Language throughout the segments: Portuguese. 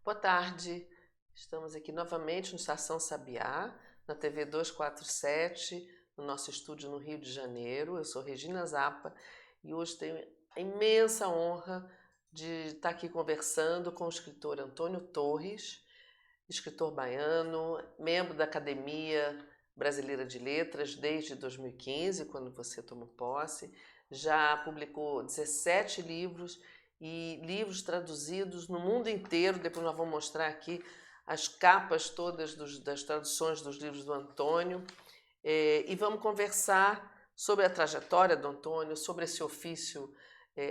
Boa tarde, estamos aqui novamente no Estação Sabiá, na TV 247, no nosso estúdio no Rio de Janeiro. Eu sou Regina Zappa e hoje tenho a imensa honra de estar aqui conversando com o escritor Antônio Torres, escritor baiano, membro da Academia Brasileira de Letras desde 2015, quando você tomou posse. Já publicou 17 livros e livros traduzidos no mundo inteiro. Depois nós vamos mostrar aqui as capas todas das traduções dos livros do Antônio. E vamos conversar sobre a trajetória do Antônio, sobre esse ofício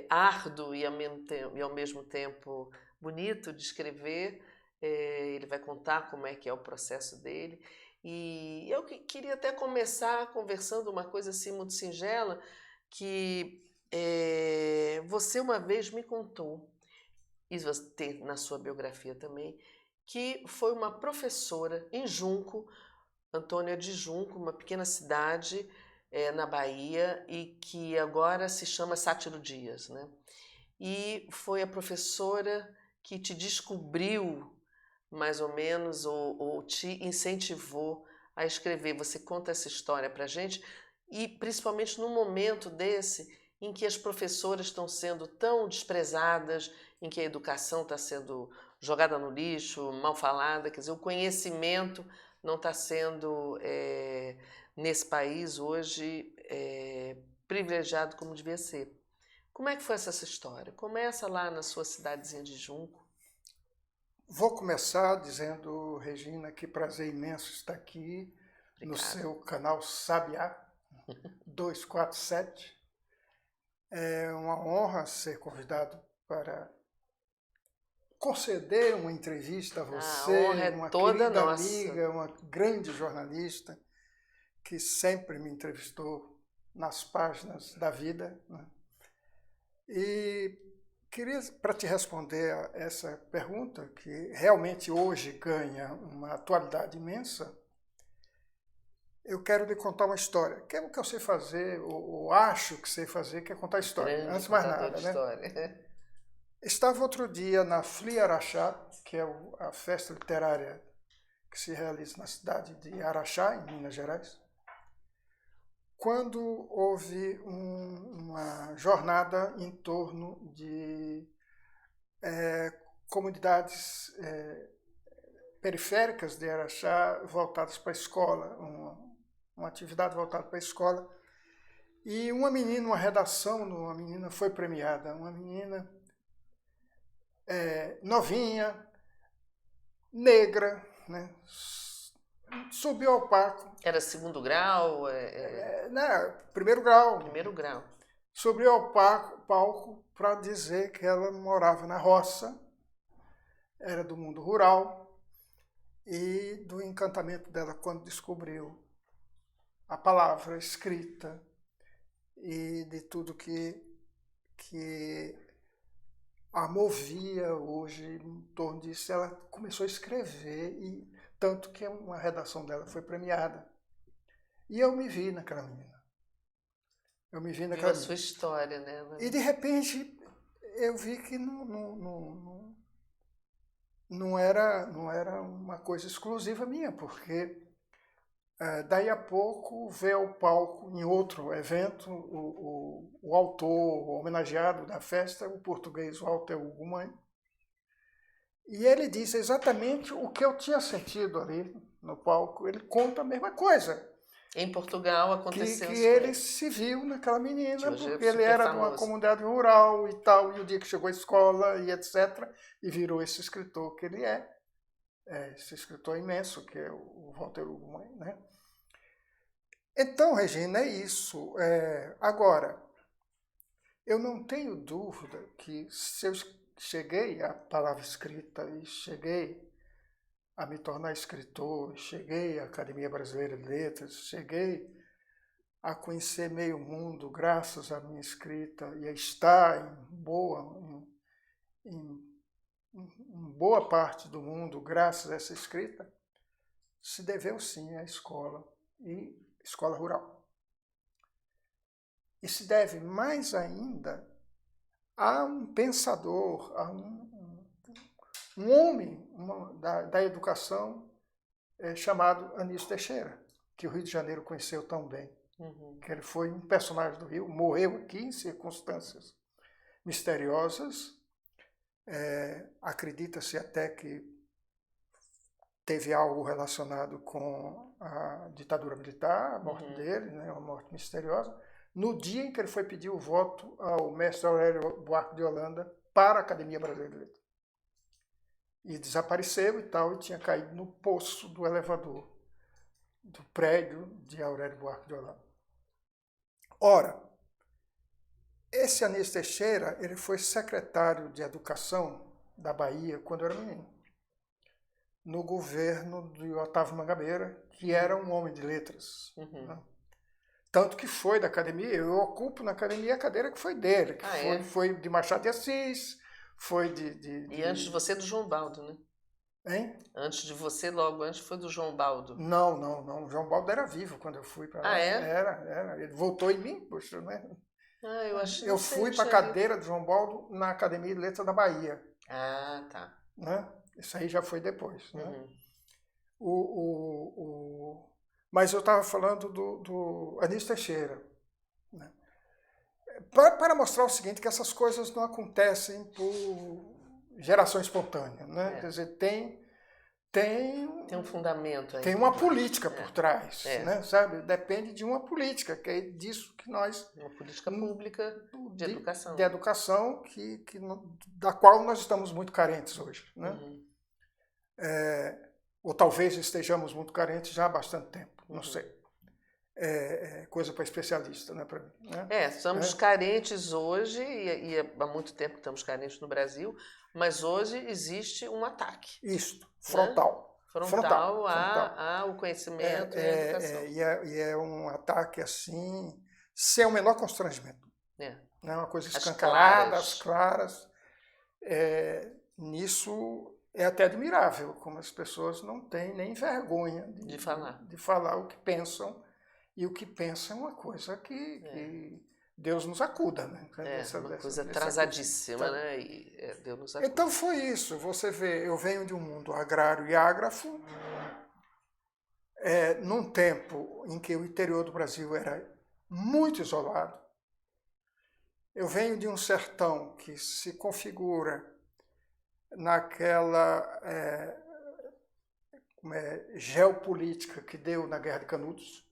árduo e ao mesmo tempo bonito de escrever. Ele vai contar como é que é o processo dele. E eu queria até começar conversando uma coisa assim muito singela, que você uma vez me contou, e você tem na sua biografia também, que foi uma professora em Junco, Antônio é de Junco, uma pequena cidade na Bahia, e que agora se chama Sátiro Dias, né? E foi a professora que te descobriu, mais ou menos, ou te incentivou a escrever. Você conta essa história para a gente, e principalmente num momento desse em que as professoras estão sendo tão desprezadas, em que a educação está sendo jogada no lixo, mal falada, quer dizer, o conhecimento não está sendo, nesse país hoje, privilegiado como devia ser. Como é que foi essa história? Começa lá na sua cidadezinha de Junco. Vou começar dizendo, Regina, que prazer imenso estar aqui no seu canal Sabiá 247. É uma honra ser convidado para conceder uma entrevista a você, A honra é uma toda querida nossa. amiga, uma grande jornalista que sempre me entrevistou nas páginas da vida, né? E queria, para te responder a essa pergunta, que realmente hoje ganha uma atualidade imensa, eu quero lhe contar uma história. Que é o que eu sei fazer, ou acho que sei fazer, que é contar história. Grande Antes de mais contador nada, de né? história. Estava outro dia na Fli Araxá, que é a festa literária que se realiza na cidade de Araxá, em Minas Gerais, quando houve uma jornada em torno de comunidades periféricas de Araxá voltadas para a escola, uma atividade voltada para a escola. E uma menina, uma redação, uma menina foi premiada, uma menina novinha, negra, né? Subiu ao palco. Era segundo grau? Primeiro grau. Primeiro grau. Subiu ao palco para dizer que ela morava na roça, era do mundo rural, e do encantamento dela quando descobriu a palavra escrita e de tudo que a movia hoje em torno disso. Ela começou a escrever, e tanto que uma redação dela foi premiada. E eu me vi naquela menina. Eu me vi naquela menina. Viu a sua história, né? E de repente eu vi que não era uma coisa exclusiva minha, porque daí a pouco veio ao palco, em outro evento, o autor o homenageado da festa, o português Walter Hugo Mãe, e ele disse exatamente o que eu tinha sentido ali no palco. Ele conta a mesma coisa. Em Portugal aconteceu que isso. Ele se viu naquela menina, porque ele era de uma famoso. comunidade rural e tal, e o dia que chegou à escola e etc., e virou esse escritor que ele esse escritor imenso, que é o Walter Hugo Mãe, né? Então, Regina, é isso. Agora, eu não tenho dúvida que se eu cheguei à palavra escrita e cheguei a me tornar escritor, cheguei à Academia Brasileira de Letras, cheguei a conhecer meio mundo graças à minha escrita e a estar em boa parte do mundo graças a essa escrita, se deveu sim à escola, e escola rural. E se deve mais ainda a um pensador, a um homem da educação chamado Anísio Teixeira, que o Rio de Janeiro conheceu tão bem. Que ele foi um personagem do Rio, morreu aqui em circunstâncias misteriosas. Acredita-se até que teve algo relacionado com a ditadura militar, a morte dele, né, uma morte misteriosa, no dia em que ele foi pedir o voto ao mestre Aurélio Buarque de Holanda para a Academia Brasileira de Letras. E desapareceu e tal, e tinha caído no poço do elevador do prédio de Aurélio Buarque de Holanda. Ora, esse Anísio Teixeira, ele foi secretário de Educação da Bahia quando era menino, no governo de Otávio Mangabeira, que era um homem de letras. Né? Tanto que foi da academia, eu ocupo na academia a cadeira que foi dele, que foi de Machado de Assis, foi E antes de você, do João Baldo, né? Hein? Antes de você, logo antes, foi do João Baldo. Não. O João Baldo era vivo quando eu fui para lá. Era. Ele voltou em mim, poxa, né? Eu fui para a cadeira do João Baldo na Academia de Letras da Bahia. Ah, tá. Né? Isso aí já foi depois. Né? Mas eu estava falando do Anísio Teixeira. Né? Para mostrar o seguinte, que essas coisas não acontecem por geração espontânea. Né? Quer dizer, tem um fundamento aí. Tem uma política por trás, né? Sabe? Depende de uma política, que é disso que nós... Uma política pública de educação. De educação da qual nós estamos muito carentes hoje. Né? Ou talvez estejamos muito carentes já há bastante tempo, não sei. Coisa para especialista, né, para mim. Né? Estamos carentes hoje, e há muito tempo que estamos carentes no Brasil, mas hoje existe um ataque. Isso, frontal. Né? Frontal ao conhecimento e à educação. E é um ataque, assim, sem o menor constrangimento. Não é uma coisa escancarada, às claras. Nisso é até admirável, como as pessoas não têm nem vergonha de falar o que pensam. E o que pensam é uma coisa que Deus nos acuda. Né? Uma coisa atrasadíssima, né? E Deus nos acuda. Então foi isso. Você vê, eu venho de um mundo agrário e ágrafo, num tempo em que o interior do Brasil era muito isolado. Eu venho de um sertão que se configura naquela geopolítica que deu na Guerra de Canudos,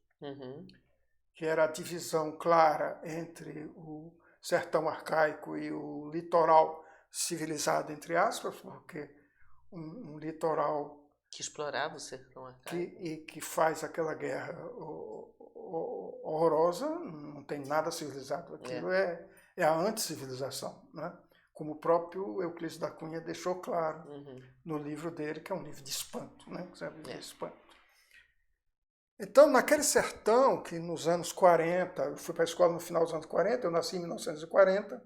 que era a divisão clara entre o sertão arcaico e o litoral civilizado, entre aspas, porque um litoral que explorava o sertão arcaico e que faz aquela guerra horrorosa, não tem nada civilizado. Aquilo é a anticivilização, né? Como o próprio Euclides da Cunha deixou claro no livro dele, que é um livro de espanto, né? De espanto. Então, naquele sertão, que nos anos 40, eu fui para a escola no final dos anos 40, eu nasci em 1940,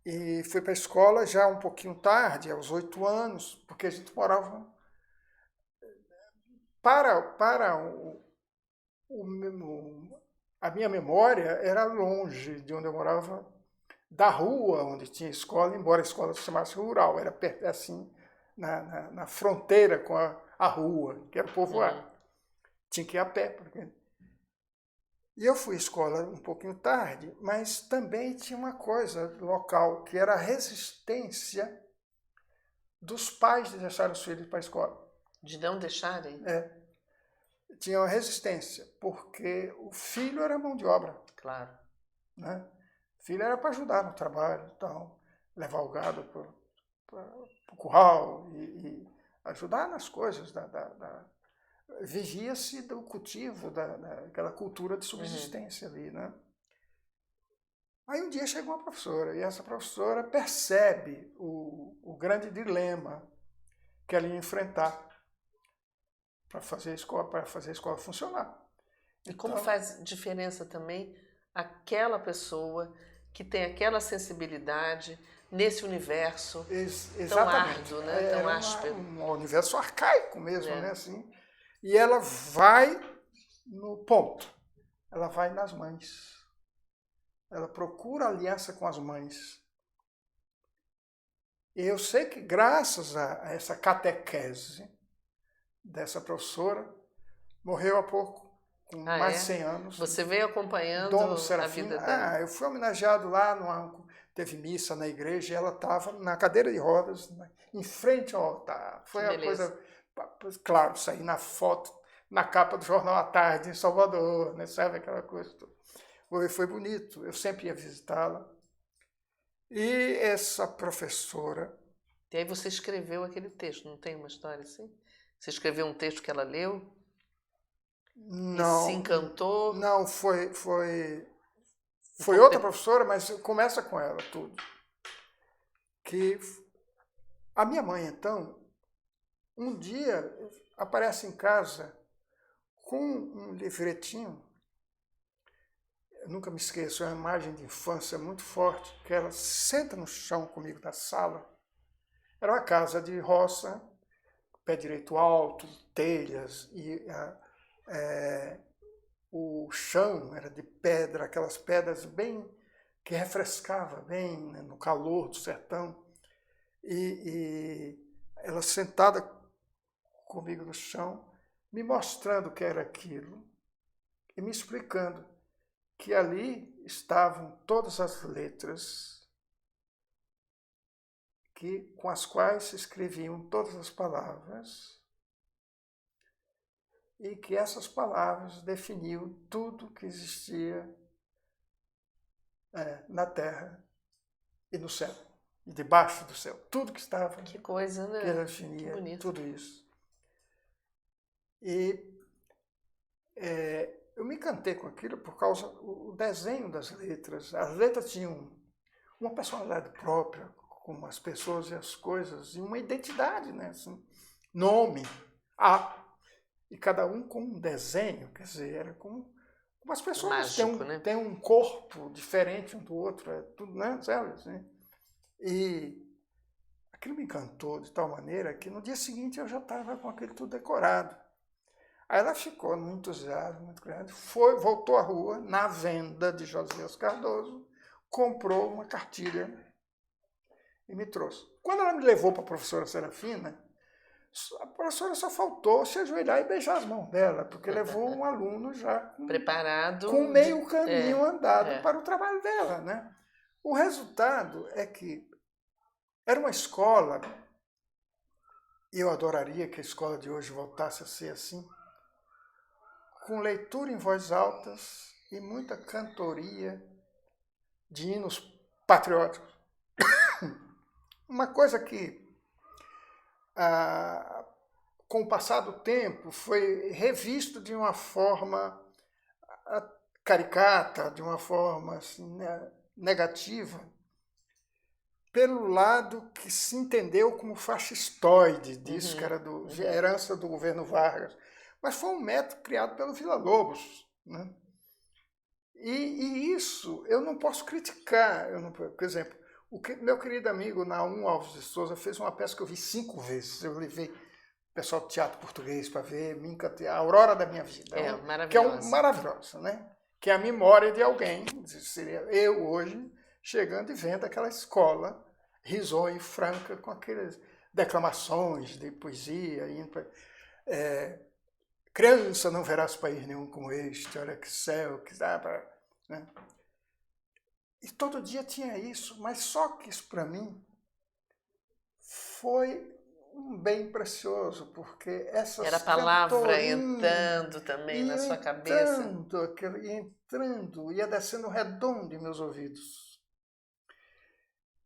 e fui para a escola já um pouquinho tarde, aos 8 anos, porque a gente morava... A minha memória era longe de onde eu morava, da rua onde tinha escola, embora a escola se chamasse rural, era perto, assim, na fronteira com a rua, que era povoado. Tinha que ir a pé. E eu fui à escola um pouquinho tarde, mas também tinha uma coisa local, que era a resistência dos pais de deixar os filhos para a escola. De não deixarem? Tinha uma resistência, porque o filho era mão de obra. Claro. Né? O filho era para ajudar no trabalho, então, levar o gado para o curral e ajudar nas coisas. Vivia-se do cultivo, daquela cultura de subsistência ali. Né? Aí um dia chega uma professora, e essa professora percebe o grande dilema que ela ia enfrentar para fazer a escola funcionar. E como faz diferença também aquela pessoa que tem aquela sensibilidade nesse universo tão árduo, né? Tão áspero. Um universo arcaico mesmo, né? Assim. E ela vai no ponto. Ela vai nas mães. Ela procura aliança com as mães. E eu sei que graças a essa catequese dessa professora, morreu há pouco, com Ah, mais de é? 100 anos, Você veio acompanhando Dona a Serafina. vida dela. Eu fui homenageado lá, teve missa na igreja, e ela estava na cadeira de rodas, né, em frente ao altar. Que Foi a beleza. coisa, claro, saí na foto, na capa do Jornal à Tarde, em Salvador, né, sabe aquela coisa toda. Foi bonito, eu sempre ia visitá-la. E essa professora... E aí você escreveu aquele texto, não tem uma história assim? Você escreveu um texto que ela leu e se Não, encantou? não, foi outra professora, mas começa com ela tudo. Que a minha mãe, então, um dia aparece em casa com um livretinho. Eu nunca me esqueço, é uma imagem de infância muito forte, que ela senta no chão comigo da sala. Era uma casa de roça, pé direito alto, telhas, e o chão era de pedra, aquelas pedras bem que refrescava bem, né, no calor do sertão. E ela sentada comigo no chão, me mostrando o que era aquilo e me explicando que ali estavam todas as letras com as quais se escreviam todas as palavras e que essas palavras definiam tudo que existia na terra e no céu, e debaixo do céu. Tudo que estava, Que coisa, né? que ela definia, que bonito. tudo isso. E eu me encantei com aquilo por causa do desenho das letras. As letras tinham uma personalidade própria, com as pessoas e as coisas, e uma identidade, né? Assim, nome, e cada um com um desenho, quer dizer, era como as pessoas Mágico, né? têm um corpo diferente um do outro, é tudo, né? Sabe? Assim. E aquilo me encantou de tal maneira que no dia seguinte eu já estava com aquilo tudo decorado. Aí ela ficou num entusiasmo muito grande, voltou à rua, na venda de Josias Cardoso, comprou uma cartilha e me trouxe. Quando ela me levou para a professora Serafina, a professora só faltou se ajoelhar e beijar as mãos dela, porque levou um aluno já preparado, com meio caminho andado é. para o trabalho dela, né? O resultado é que era uma escola, e eu adoraria que a escola de hoje voltasse a ser assim, com leitura em voz alta e muita cantoria de hinos patrióticos. Uma coisa que, com o passar do tempo, foi revisto de uma forma caricata, de uma forma assim, negativa, pelo lado que se entendeu como fascistoide disso, que era herança do governo Vargas. Mas foi um método criado pelo Villa-Lobos, né? E isso eu não posso criticar. Por exemplo, meu querido amigo Naum Alves de Souza fez uma peça que eu vi 5 vezes. Eu levei o pessoal do teatro português para ver, me encantei. A Aurora da Minha Vida. Maravilhosa. Que é maravilhosa, né? Que é a memória de alguém, seria eu hoje, chegando e vendo aquela escola risonha e franca, com aquelas declamações de poesia, criança, não verás país nenhum como este, olha que céu, que dá para... Né? E todo dia tinha isso, mas só que isso para mim foi um bem precioso, porque essas era a palavra entrando também na sua cabeça. Entrando, ia descendo redondo em meus ouvidos.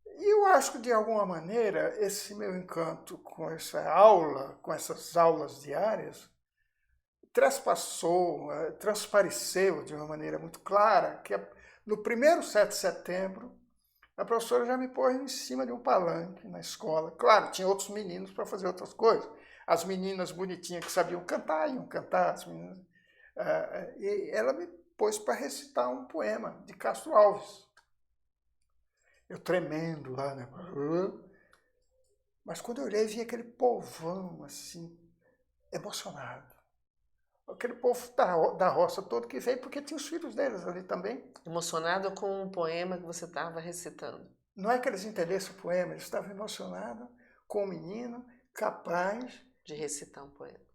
E eu acho que, de alguma maneira, esse meu encanto com essa aula, com essas aulas diárias, transpareceu de uma maneira muito clara que no primeiro 7 de setembro a professora já me pôs em cima de um palanque na escola. Claro, tinha outros meninos para fazer outras coisas. As meninas bonitinhas que sabiam cantar, iam cantar. As meninas, e ela me pôs para recitar um poema de Castro Alves. Eu tremendo lá, né? Mas quando eu olhei, vi aquele povão, assim, emocionado. Aquele povo da roça todo que veio, porque tinha os filhos deles ali também. Emocionado com o poema que você estava recitando. não é que eles entendessem o poema, eles estavam emocionados com o menino capaz de recitar um poema.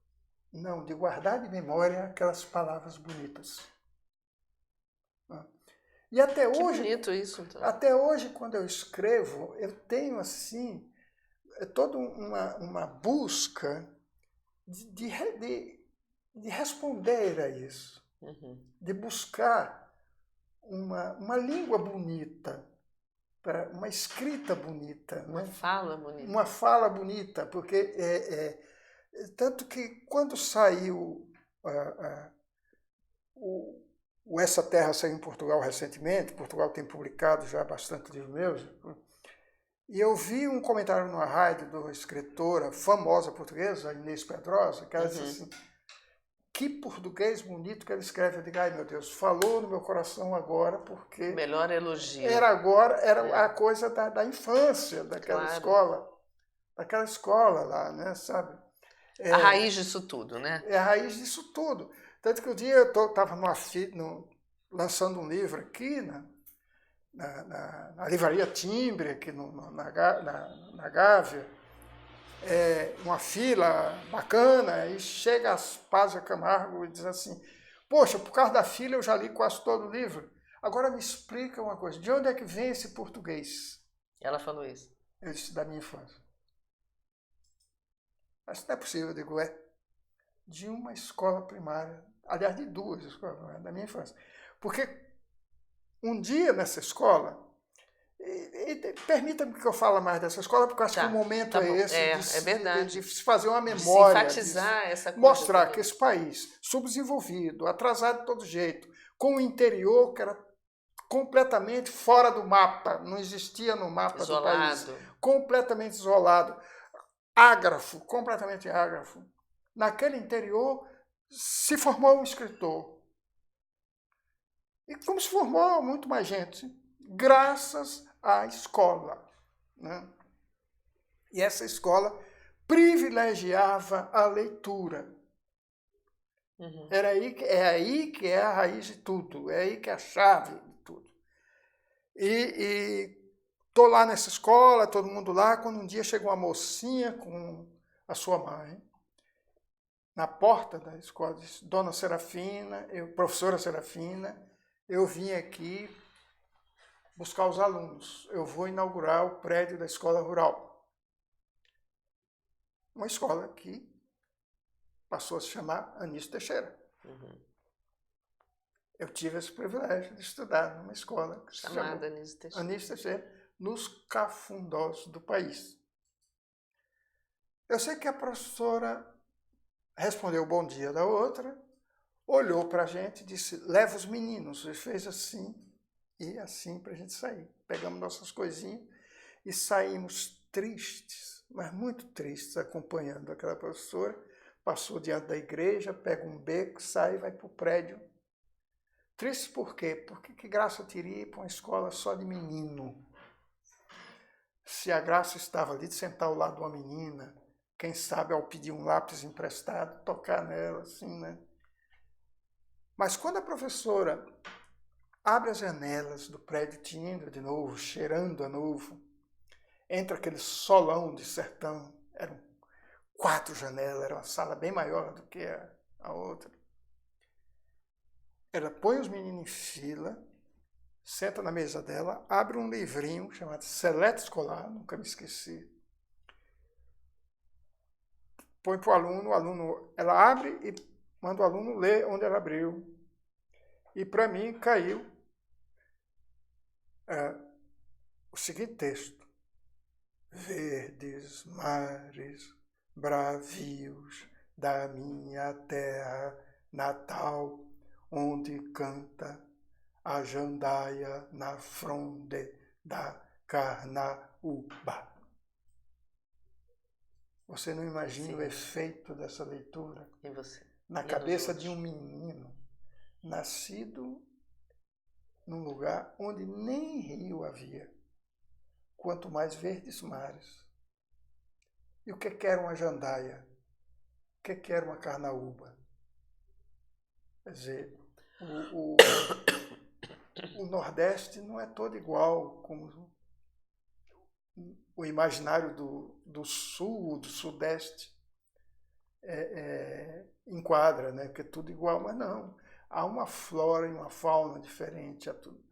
Não, de guardar de memória aquelas palavras bonitas. E até Que hoje, bonito isso, então. até hoje, quando eu escrevo, eu tenho assim toda uma busca de responder a isso, de buscar uma língua bonita, uma escrita bonita, uma né? fala bonita. Uma fala bonita, porque tanto que quando saiu Essa Terra saiu em Portugal recentemente, Portugal tem publicado já bastante livros meus, e eu vi um comentário numa rádio de uma escritora famosa portuguesa, Inês Pedrosa, que ela disse assim, que português bonito que ela escreve. Eu digo, ai meu Deus, falou no meu coração agora, porque... Melhor elogio. Era a coisa da infância, daquela Claro. escola lá, né, sabe? A raiz disso tudo, né? É a raiz disso tudo. Tanto que um dia eu estava lançando um livro aqui na Livraria Timbre, aqui na Gávea, uma fila bacana, e chega a Aspásia Camargo e diz assim, poxa, por causa da fila eu já li quase todo o livro. Agora me explica uma coisa, de onde é que vem esse português? Ela falou isso. Eu disse, da minha infância. Mas não é possível, eu digo, de uma escola primária, aliás, de duas escolas primárias, da minha infância. Porque um dia nessa escola, permita-me que eu fale mais dessa escola, porque eu acho que o momento é esse, de se fazer uma memória, de se enfatizar essa coisa, mostrar que esse país, subdesenvolvido, atrasado de todo jeito, com o interior que era completamente fora do mapa, não existia no mapa do país, completamente isolado, ágrafo, completamente ágrafo. Naquele interior se formou um escritor. E como se formou muito mais gente, graças à escola, né? E essa escola privilegiava a leitura. É aí que é a raiz de tudo, é aí que é a chave de tudo. E estou lá nessa escola, todo mundo lá, quando um dia chega uma mocinha com a sua mãe, na porta da escola, disse, Dona Serafina, professora Serafina, eu vim aqui buscar os alunos. Eu vou inaugurar o prédio da escola rural. Uma escola que passou a se chamar Anísio Teixeira. Eu tive esse privilégio de estudar numa escola que se chamada Anísio Teixeira, nos cafundós do país. Eu sei que a professora respondeu bom dia da outra, olhou para a gente e disse, leva os meninos. Ele fez assim e assim para a gente sair. Pegamos nossas coisinhas e saímos tristes, mas muito tristes, acompanhando aquela professora. Passou diante da igreja, pega um beco, sai e vai para o prédio. Tristes por quê? Porque que graça teria ir para uma escola só de menino? Se a graça estava ali de sentar ao lado de uma menina, quem sabe ao pedir um lápis emprestado, tocar nela, assim, né? Mas quando a professora abre as janelas do prédio Timbra de novo, cheirando a novo, entra aquele solão de sertão, eram 4 janelas, era uma sala bem maior do que a outra. Ela põe os meninos em fila, senta na mesa dela, abre um livrinho chamado Seleto Escolar, nunca me esqueci. Põe para o aluno, ela abre e manda o aluno ler onde ela abriu. E para mim caiu o seguinte texto. Verdes mares, bravios da minha terra natal, onde canta a jandaia na fronde da Carnaúba. Você não imagina o efeito dessa leitura na cabeça de um menino nascido num lugar onde nem rio havia, quanto mais verdes mares. E o que era uma jandaia? O que era uma carnaúba? Quer dizer, o Nordeste não é todo igual como o imaginário do sul, do sudeste, enquadra, né? Porque é tudo igual, mas não. Há uma flora e uma fauna diferente a tudo.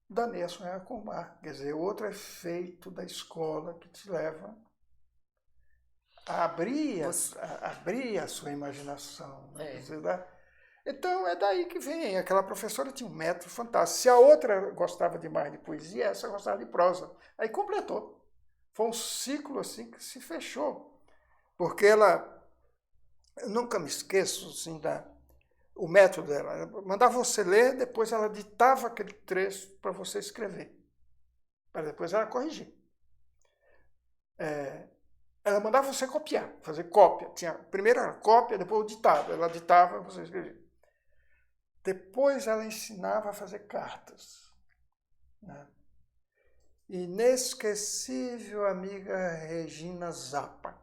Danei a sonhar com o mar. Quer dizer, outro efeito da escola que te leva a abrir a sua imaginação. Né? Quer dizer, então, é daí que vem. Aquela professora tinha um método fantástico. Se a outra gostava demais de poesia, essa gostava de prosa. Aí completou. Foi um ciclo assim que se fechou. Porque ela... Eu nunca me esqueço assim, o método dela. Ela mandava você ler, depois ela ditava aquele trecho para você escrever. Para depois ela corrigir. Ela mandava você copiar, fazer cópia. Primeiro era cópia, depois o ditado. Ela ditava, você escrevia. Depois ela ensinava a fazer cartas. Né? Inesquecível amiga Regina Zappa.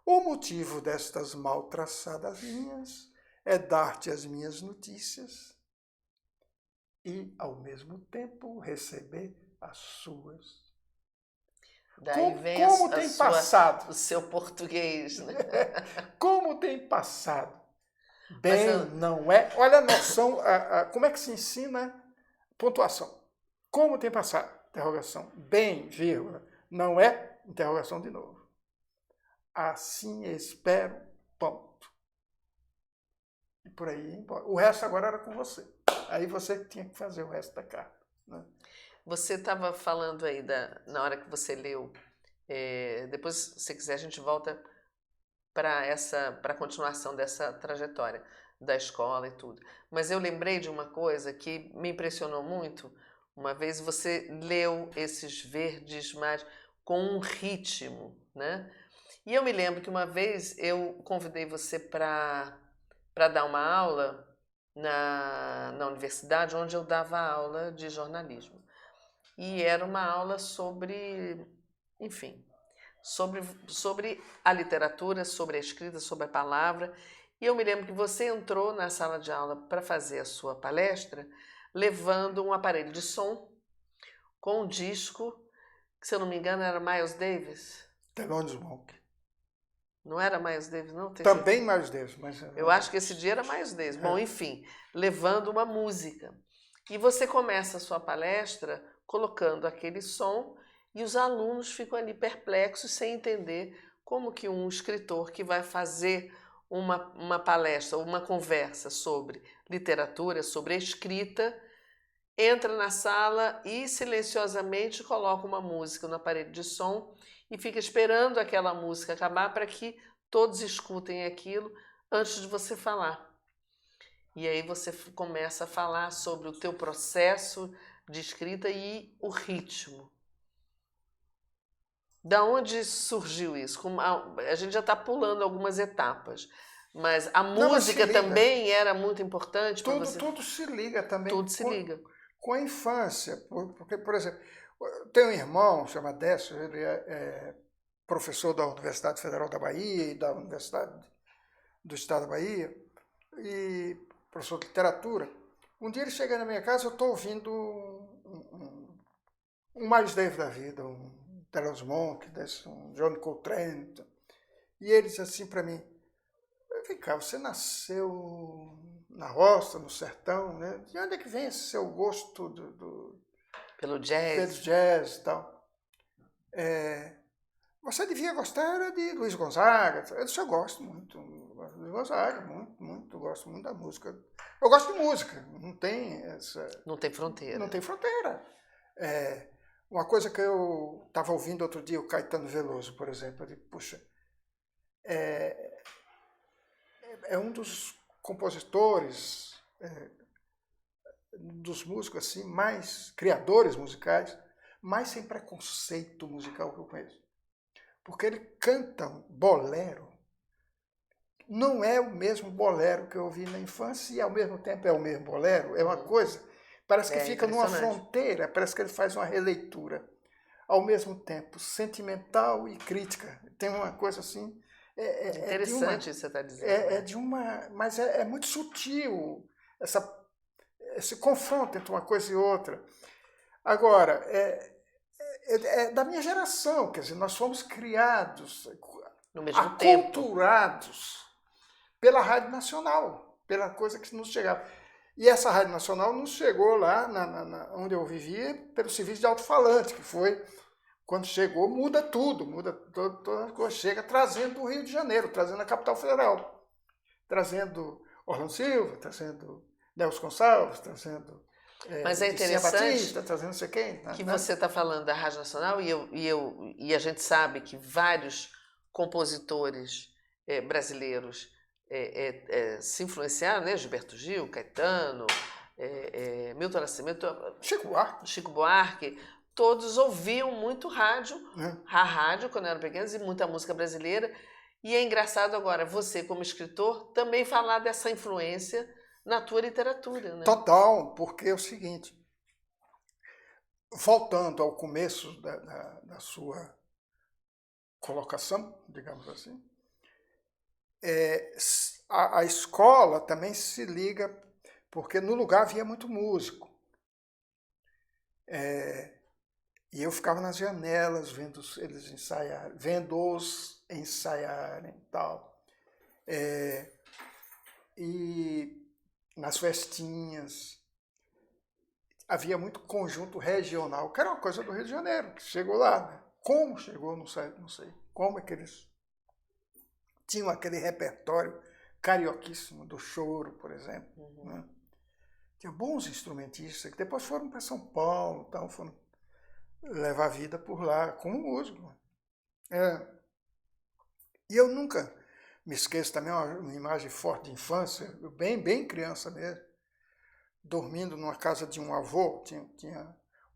O motivo destas mal traçadas linhas é dar-te as minhas notícias e, ao mesmo tempo, receber as suas. Daí vem como tem passado o seu português, né? Como tem passado. Bem, não é? Olha a noção, como é que se ensina pontuação. Como tem passado? Interrogação. Bem, vírgula. Não é? Interrogação de novo. Assim espero, ponto. E por aí embora. O resto agora era com você. Aí você tinha que fazer o resto da carta. Né? Você estava falando aí, na hora que você leu, depois, se quiser, a gente volta para a continuação dessa trajetória da escola e tudo. Mas eu lembrei de uma coisa que me impressionou muito. Uma vez você leu esses verdes mares com um ritmo, né? E eu me lembro que uma vez eu convidei você para dar uma aula na universidade, onde eu dava aula de jornalismo. E era uma aula sobre, enfim, sobre a literatura, sobre a escrita, sobre a palavra. E eu me lembro que você entrou na sala de aula para fazer a sua palestra levando um aparelho de som com um disco, que se eu não me engano era Miles Davis. Thelonious Monk. Não era Miles Davis, não? Também Miles Davis. Mas eu acho que esse dia era Miles Davis. Bom, enfim, levando uma música. E você começa a sua palestra colocando aquele som e os alunos ficam ali perplexos sem entender como que um escritor que vai fazer uma palestra, uma conversa sobre literatura, sobre escrita, entra na sala e silenciosamente coloca uma música no aparelho de som e fica esperando aquela música acabar para que todos escutem aquilo antes de você falar. E aí você começa a falar sobre o teu processo de escrita e o ritmo. Da onde surgiu isso? A gente já está pulando algumas etapas, mas a música também era muito importante para você? Tudo se liga também. Tudo se liga. Com a infância. Porque, por exemplo, eu tenho um irmão, chama Décio, ele é professor da Universidade Federal da Bahia e da Universidade do Estado da Bahia, e professor de literatura. Um dia ele chega na minha casa, eu estou ouvindo um Miles Davis da vida, um Thelonious Monk, um John Coltrane. E ele disse assim para mim: vem cá, você nasceu na roça, no sertão, né? De onde é que vem esse seu gosto pelo jazz? Pelo jazz e tal. Você devia gostar de Luiz Gonzaga. Eu disse: eu gosto muito. Luiz Gonzaga, muito, gosto muito da música. Eu gosto de música, não tem essa... Não tem fronteira. Não tem fronteira. Uma coisa que eu estava ouvindo outro dia, o Caetano Veloso, por exemplo, eu digo, puxa, é um dos compositores, dos músicos assim, mais criadores musicais, mais sem preconceito musical que eu conheço. Porque ele canta um bolero. Não é o mesmo bolero que eu ouvi na infância e ao mesmo tempo é o mesmo bolero. É uma coisa, parece que fica numa fronteira, parece que ele faz uma releitura. Ao mesmo tempo sentimental e crítica. Tem uma coisa assim... Interessante isso que você está dizendo. Mas é muito sutil esse confronto entre uma coisa e outra. Agora, é da minha geração, quer dizer, nós fomos criados, No mesmo tempo. aculturados pela Rádio Nacional, pela coisa que nos chegava. E essa Rádio Nacional nos chegou lá, onde eu vivia, pelo serviço de alto-falante, que foi, quando chegou, muda tudo, muda toda a coisa, chega trazendo o Rio de Janeiro, trazendo a capital federal, trazendo Orlando Silva, trazendo Nelson Gonçalves, trazendo Mas é Dirceu interessante Batista, trazendo não sei quem. que né? você está falando da Rádio Nacional e a gente sabe que vários compositores brasileiros se influenciaram, né? Gilberto Gil, Caetano, Milton Nascimento, Chico Buarque, todos ouviam muito rádio, a rádio quando eram pequenos, e muita música brasileira. E é engraçado agora, você como escritor, também falar dessa influência na tua literatura, né? Total, porque é o seguinte, voltando ao começo da sua colocação, digamos assim, a escola também se liga, porque no lugar havia muito músico. E eu ficava nas janelas vendo eles ensaiarem, vendo-os ensaiarem e tal. E nas festinhas havia muito conjunto regional, que era uma coisa do Rio de Janeiro, que chegou lá. Né? Como chegou, não sei. Como é que eles tinham aquele repertório carioquíssimo do choro, por exemplo. Né? Tinha bons instrumentistas que depois foram para São Paulo, então foram levar a vida por lá como músico. E eu nunca me esqueço também uma imagem forte de infância, bem criança mesmo, dormindo numa casa de um avô,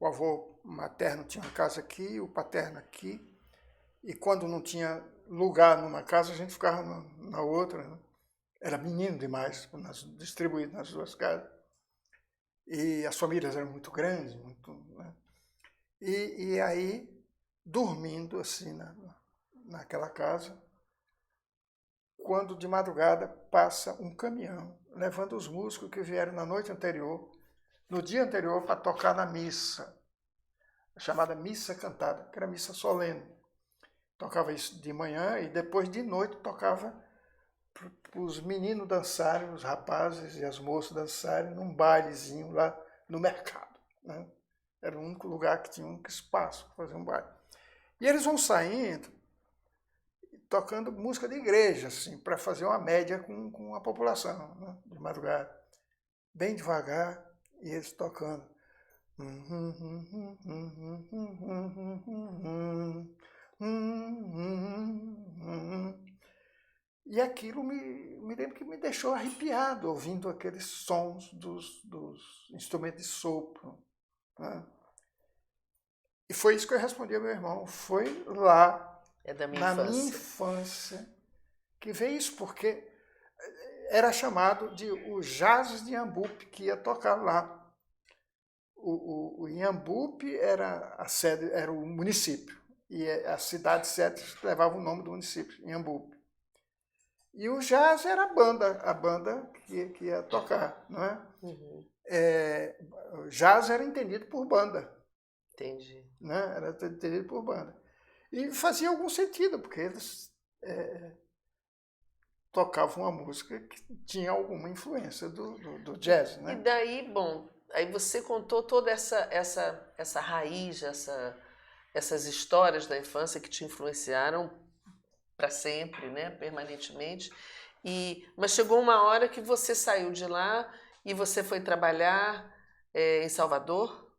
o avô materno tinha uma casa aqui, o paterno aqui, e quando não tinha lugar numa casa, a gente ficava na outra. Né? Era menino demais, distribuído nas duas casas. E as famílias eram muito grandes, né? E aí, dormindo assim naquela casa, quando de madrugada passa um caminhão levando os músicos que vieram na noite anterior, no dia anterior, para tocar na missa, chamada missa cantada, que era missa solene. Tocava isso de manhã e depois de noite tocava para os meninos dançarem, os rapazes e as moças dançarem num bailezinho lá no mercado. Né? Era o único lugar que tinha um espaço para fazer um baile. E eles vão saindo tocando música de igreja, assim, para fazer uma média com a população, né? De madrugada. Bem devagar, e eles tocando. E aquilo me lembro que me deixou arrepiado, ouvindo aqueles sons dos instrumentos de sopro. Né? E foi isso que eu respondi ao meu irmão. Foi lá, na minha infância, que veio isso, porque era chamado de o Jazz de Inhambupe, que ia tocar lá. O Inhambupe era a sede, era o município, e a cidade sede levava o nome do município, Inhambupe. E o jazz era a banda que ia tocar, não é? O jazz era entendido por banda. Entendi. Né? Era entendido por banda. E fazia algum sentido, porque eles tocavam uma música que tinha alguma influência do jazz. Né? E daí, bom, aí você contou toda essa raiz, essas histórias da infância que te influenciaram para sempre, né, permanentemente. Mas chegou uma hora que você saiu de lá e você foi trabalhar em Salvador?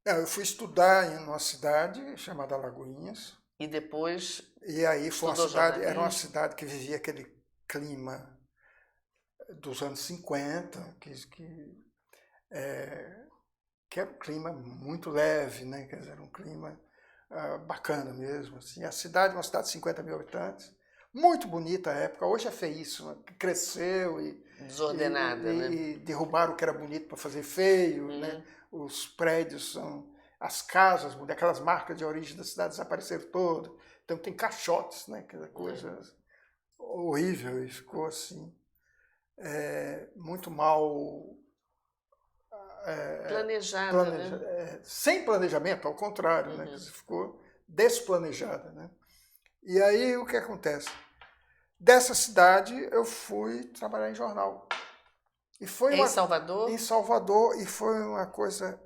Eu fui estudar em uma cidade chamada Alagoinhas. E depois E aí foi era uma cidade que vivia aquele clima dos anos 50, que era um clima muito leve, né? Quer dizer, um clima bacana mesmo. Assim. A cidade é uma cidade de 50 mil habitantes, muito bonita a época. Hoje é feíssima, cresceu e desordenada, né? E derrubaram o que era bonito para fazer feio, né? Os prédios as casas, aquelas marcas de origem da cidade desapareceram todas. Então tem caixotes, né? Aquela coisa horrível, e ficou assim muito mal planejada, né? Sem planejamento, ao contrário, né? Você ficou desplanejada, né? E aí o que acontece? Dessa cidade eu fui trabalhar em jornal. E foi em Salvador? Em Salvador, e foi uma coisa,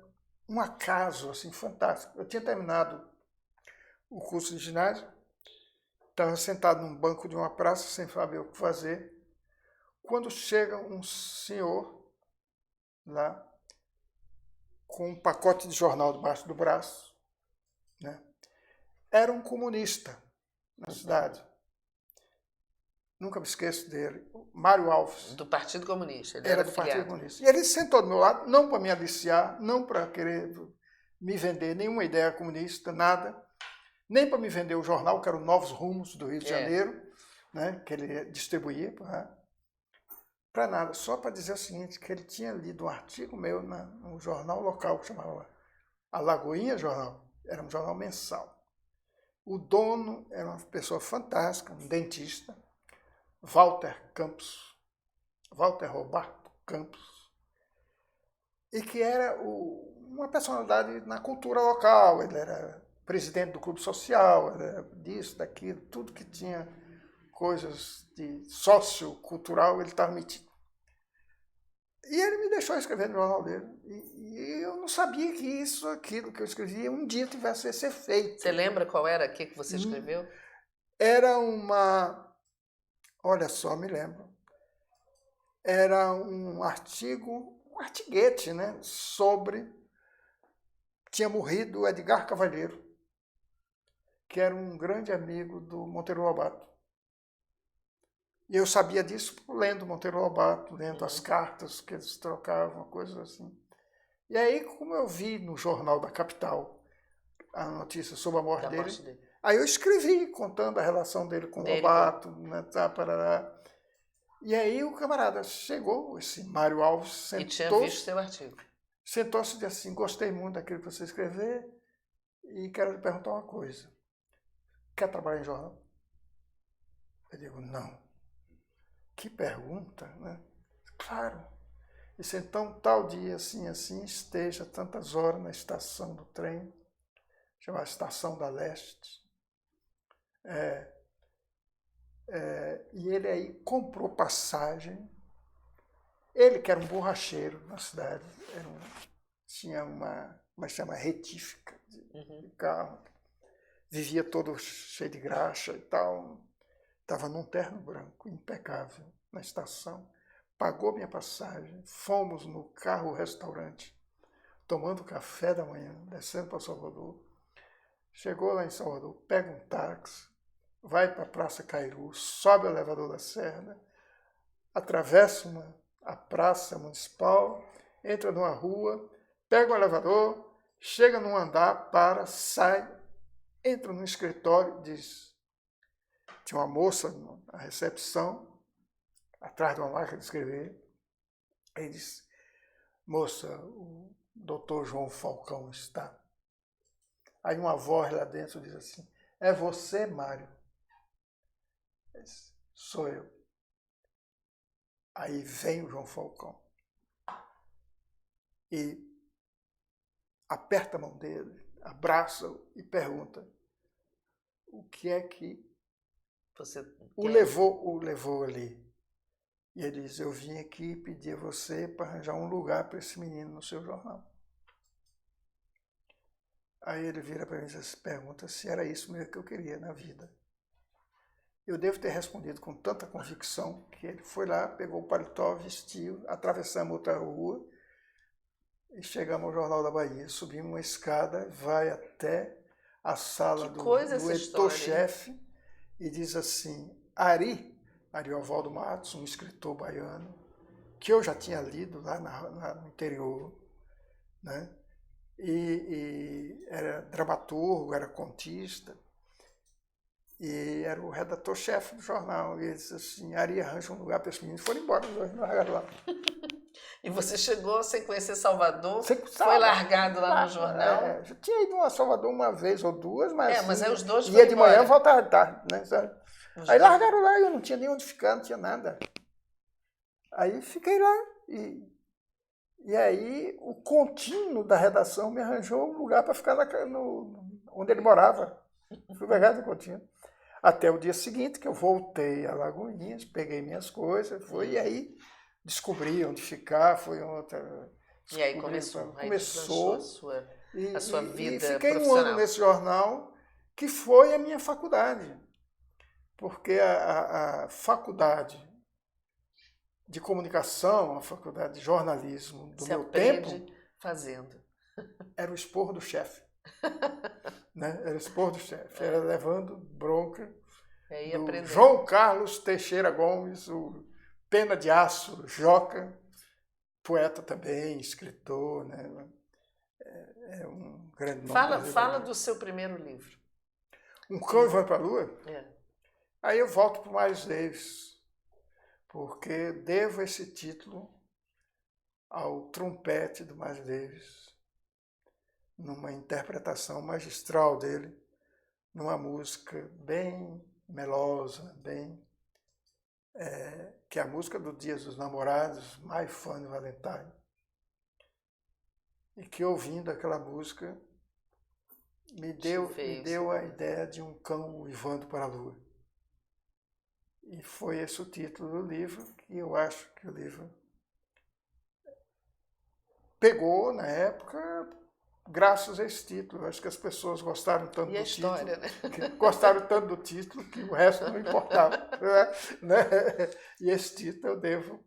um acaso assim, fantástico. Eu tinha terminado o curso de ginásio, estava sentado num banco de uma praça sem saber o que fazer, quando chega um senhor lá com um pacote de jornal debaixo do braço, né? Era um comunista na cidade. Nunca me esqueço dele, Mário Alves. Do Partido Comunista, ele era era do Partido filiado. Comunista. E ele sentou do meu lado, não para me aliciar, não para querer me vender nenhuma ideia comunista, nada, nem para me vender o jornal, que era o Novos Rumos do Rio de Janeiro, né, que ele distribuía, para nada, só para dizer o seguinte, que ele tinha lido um artigo meu no jornal local, que chamava A Lagoinha Jornal, era um jornal mensal. O dono era uma pessoa fantástica, um dentista, Walter Roberto Campos, e que era uma personalidade na cultura local. Ele era presidente do clube social, era disso, daquilo, tudo que tinha coisas de sociocultural, ele estava metido. E ele me deixou escrever no jornal dele. E eu não sabia que aquilo que eu escrevia, um dia tivesse a ser feito. Você lembra qual era? O que você escreveu? Era olha só, me lembro. Era um artiguete, né, sobre... Tinha morrido o Edgar Cavalheiro, que era um grande amigo do Monteiro Lobato. E eu sabia disso lendo Monteiro Lobato, lendo as cartas que eles trocavam, coisas assim. E aí, como eu vi no Jornal da Capital a notícia sobre a morte dele, aí eu escrevi contando a relação dele com o Lobato, né, parará. E aí o camarada chegou, esse Mário Alves, sentou, e tinha visto seu artigo. Sentou-se e disse assim, gostei muito daquilo que você escrever e quero lhe perguntar uma coisa. Quer trabalhar em jornal? Eu digo, não. Que pergunta, né? Claro. Disse, então, tal dia, assim, esteja tantas horas na estação do trem, chamada Estação da Leste. E ele aí comprou passagem. Ele, que era um borracheiro na cidade, tinha uma chama retífica de carro, vivia todo cheio de graxa e tal, estava num terno branco, impecável, na estação, pagou minha passagem, fomos no carro-restaurante, tomando café da manhã, descendo para Salvador, chegou lá em Salvador, pega um táxi, vai para a Praça Cairu, sobe o elevador da Serra, atravessa a Praça Municipal, entra numa rua, pega o elevador, chega num andar, para, sai, entra no escritório, diz... Tinha uma moça na recepção, atrás de uma máquina de escrever. Aí disse, moça, o doutor João Falcão está. Aí uma voz lá dentro diz assim, é você, Mário? Eu disse, sou eu. Aí vem o João Falcão e aperta a mão dele, abraça-o e pergunta o que é que o levou ali. E ele diz, eu vim aqui pedir a você para arranjar um lugar para esse menino no seu jornal. Aí ele vira para mim e pergunta se era isso mesmo que eu queria na vida. Eu devo ter respondido com tanta convicção que ele foi lá, pegou o paletó, vestiu, atravessamos outra rua e chegamos ao Jornal da Bahia. Subimos uma escada, vai até a sala do editor-chefe e diz assim, Ariovaldo Matos, um escritor baiano, que eu já tinha lido lá no interior, né? E era dramaturgo, era contista, e era o redator-chefe do jornal. E ele disse assim, Ari, arranja um lugar para esse menino. Foram embora, os dois largaram lá. E você chegou sem conhecer Salvador, foi largado lá no jornal? Já tinha ido a Salvador uma vez ou duas, mas, mas aí os dois ia de manhã e voltava de tarde, né? Aí largaram lá, eu não tinha nem onde ficar, não tinha nada. Aí fiquei lá E aí o contínuo da redação me arranjou um lugar para ficar onde ele morava. Fui pegar do contínuo. Até o dia seguinte, que eu voltei a Lagoinhas, peguei minhas coisas, e aí descobri onde ficar, foi outra. E aí começou a sua vida e fiquei profissional. 1 ano nesse jornal, que foi a minha faculdade. Porque a faculdade de comunicação, a faculdade de jornalismo do meu tempo, fazendo. Era o esporro do chefe. Né? Era o esporro do chefe. Era levando bronca do João Carlos Teixeira Gomes, o Pena de Aço, Joca, poeta também, escritor, né? É um grande nome. Fala do seu primeiro livro. Um Cão Vai para a Lua? É. Aí eu volto para o Miles Davis, porque devo esse título ao trompete do Miles Davis, numa interpretação magistral dele, numa música bem melosa, que é a música do Dia dos Namorados, My Funny Valentine. E que, ouvindo aquela música, me deu a ideia de um cão uivando para a lua. E foi esse o título do livro, que eu acho que o livro pegou na época graças a esse título. Eu acho que as pessoas gostaram tanto do história, título, né? gostaram tanto do título que o resto não importava. Né? E esse título eu devo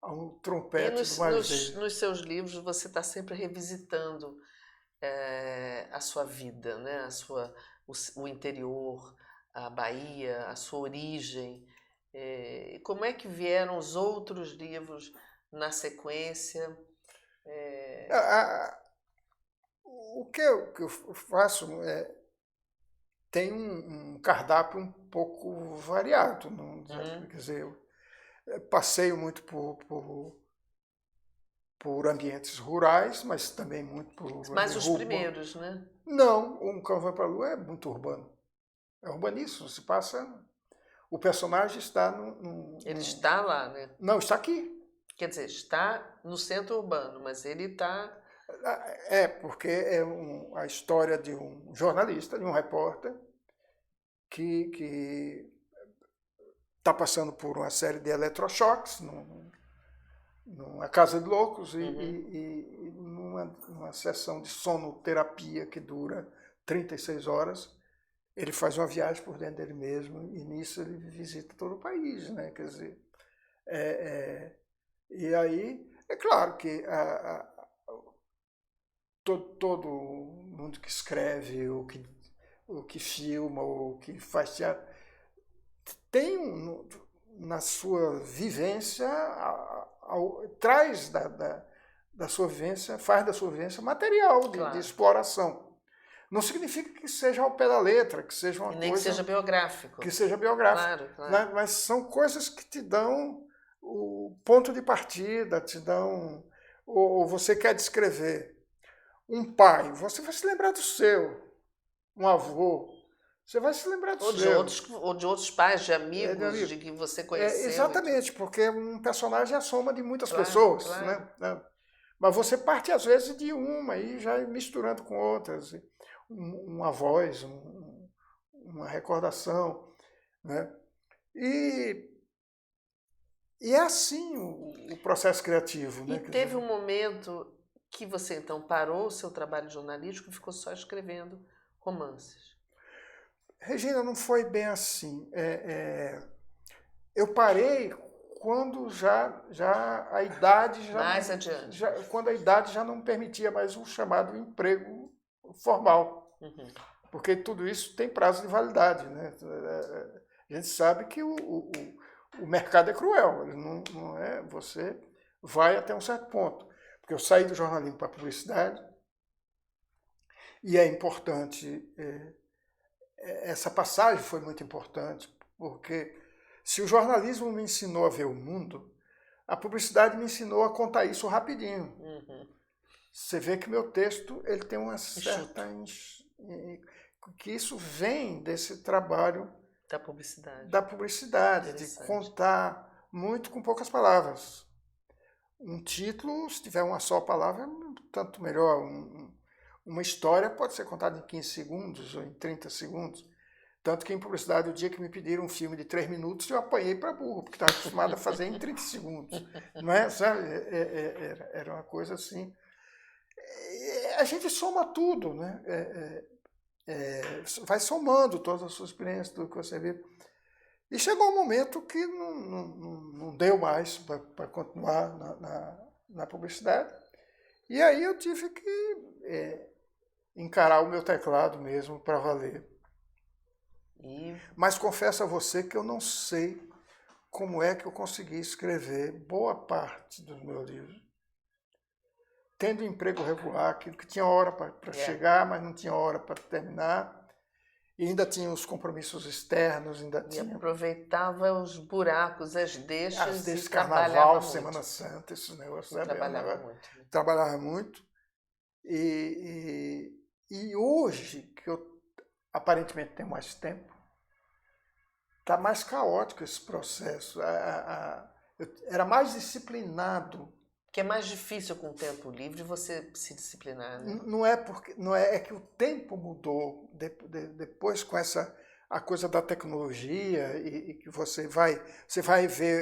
a um trompete do Miles Davis. Nos seus livros você está sempre revisitando a sua vida, né? O interior, a Bahia, a sua origem. Como é que vieram os outros livros na sequência? O que eu faço tem um cardápio um pouco variado. Não? Quer dizer, eu passeio muito por ambientes rurais, mas também muito por... Mas os primeiros, né? Não, Um Cão Vai para a Lua é muito urbano. É urbaníssimo, se passa... O personagem está Ele está lá, né? Não, está aqui. Quer dizer, está no centro urbano, mas ele está... Porque é a história de um jornalista, de um repórter, que está passando por uma série de eletrochoques numa casa de loucos e numa sessão de sonoterapia que dura 36 horas, ele faz uma viagem por dentro dele mesmo e nisso ele visita todo o país, né? Quer dizer, e aí é claro que todo mundo que escreve, o que filma, o que faz teatro, tem na sua vivência, traz da sua vivência, faz da sua vivência material de exploração. Não significa que seja ao pé da letra, que seja uma coisa... Nem que seja biográfico. Que seja biográfico. Claro. Né? Mas são coisas que te dão o ponto de partida, te dão... Ou você quer descrever um pai, você vai se lembrar do seu. Um avô, você vai se lembrar do seu. Ou de outros pais, de amigos, de que você conheceu. Exatamente, porque um personagem é a soma de muitas pessoas. Claro. Né? Mas você parte, às vezes, de uma e já misturando com outras. Uma voz, uma recordação. Né? E é assim o processo criativo. E né? teve um momento que você, então, parou o seu trabalho jornalístico e ficou só escrevendo romances. Regina, não foi bem assim. Eu parei quando já a idade... Mais adiante. Quando a idade já não permitia mais o chamado emprego formal. Porque tudo isso tem prazo de validade. Né? A gente sabe que o mercado é cruel. Ele não é, você vai até um certo ponto. Porque eu saí do jornalismo para a publicidade e é importante... essa passagem foi muito importante, porque se o jornalismo me ensinou a ver o mundo, a publicidade me ensinou a contar isso rapidinho. Você vê que meu texto ele tem uma certa... que isso vem desse trabalho da publicidade, de contar muito com poucas palavras. um título, se tiver uma só palavra, tanto melhor. Uma história pode ser contada em 15 segundos ou em 30 segundos. Tanto que em publicidade, o dia que me pediram um filme de 3 minutos, eu apanhei para burro, porque estava acostumado a fazer em 30 segundos. Não é? Sabe? Era uma coisa assim. A gente soma tudo, né? Vai somando todas as suas experiências, tudo que você vê. E chegou um momento que não deu mais para continuar na publicidade. E aí eu tive que encarar o meu teclado mesmo para valer. Mas confesso a você que eu não sei como é que eu consegui escrever boa parte dos meus livros. Tendo emprego regular, que tinha hora para chegar, mas não tinha hora para terminar. E ainda tinha os compromissos externos, ainda tinha... E aproveitava os buracos, as deixas e Carnaval, Semana Santa, esses negócios. Trabalhava muito. Né? Trabalhava muito. E hoje, que eu aparentemente tenho mais tempo, está mais caótico esse processo. Eu era mais disciplinado. Que é mais difícil com o tempo livre você se disciplinar, né? É que o tempo mudou depois com a coisa da tecnologia e que você vai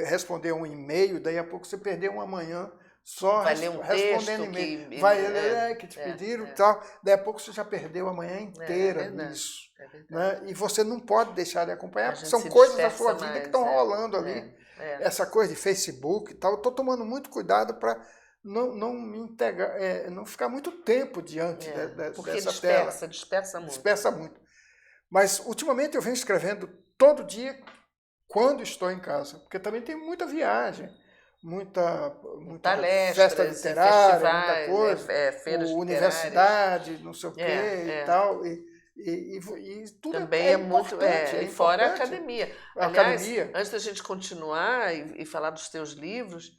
responder um e-mail, daí a pouco você perdeu uma manhã só respondendo e-mail. Que te pediram e tal, daí a pouco você já perdeu a manhã inteira nisso. Né? E você não pode deixar de acompanhar, porque são coisas da sua vida que estão rolando ali. Essa coisa de Facebook e tal, eu estou tomando muito cuidado para não me integrar, não ficar muito tempo diante dessa tela. Dispersa muito. Mas ultimamente eu venho escrevendo todo dia quando estou em casa, porque também tem muita viagem, muita festa literária, muita coisa, feiras universidade, não sei o quê e tal. E tudo também é muito e fora a academia. Aliás, antes da gente continuar e falar dos teus livros,